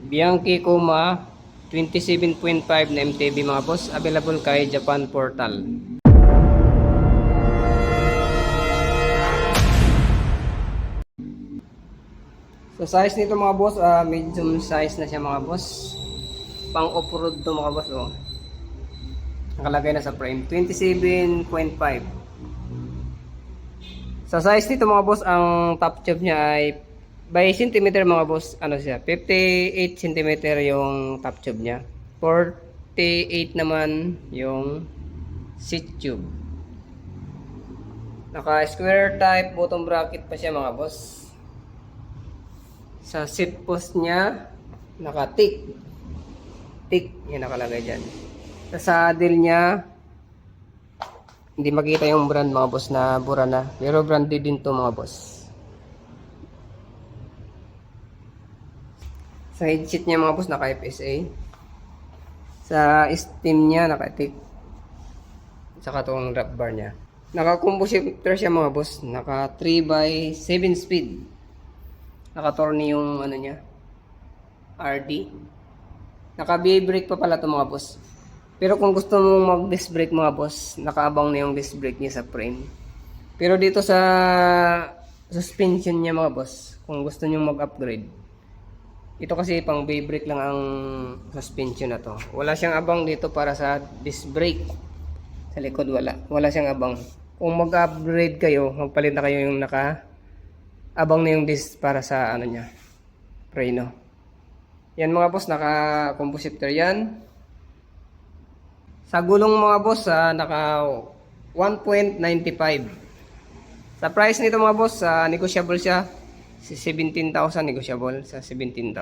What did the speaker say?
Bianchi Kuma 27.5 na MTB mga boss, available kay Japan Portal. So size nito mga boss, medium size na siya mga boss. Pang off-road to mga boss, oh. Nakalagay na sa frame 27.5. Sa size nito mga boss, ang top tube niya ay by centimeter mga boss, ano siya, 58 centimeter yung top tube niya. 48 naman yung seat tube. Naka square type bottom bracket pa siya mga boss. Sa seat post niya, naka tick. Tick, yan nakalagay dyan. Sa saddle niya, hindi makita yung brand mga boss na bura na. Pero branded din to mga boss. Sa headset niya mga boss, naka FSA. Sa steam niya, naka tick. Saka itong drop bar niya. Naka combo shifter siya mga boss. Naka 3x7 speed. Naka torni yung ano niya, RD. Naka B-brake pa pala ito mga boss. Pero kung gusto mong mag-disc brake mga boss, nakaabang na yung disc brake niya sa frame. Pero dito sa suspension niya mga boss, kung gusto niyo mag-upgrade, ito kasi pang B-brake lang ang suspension na to. Wala siyang abang dito para sa disc brake. Sa likod wala siyang abang. Kung mag-upgrade kayo, magpalit na kayo yung abang na yung disc para sa ano niya, preno. Yan mga boss, naka combo shifter yan. Sa gulong mga boss, naka 1.95. Sa price nito mga boss, negotiable siya. Si 17,000 negotiable sa 17,000.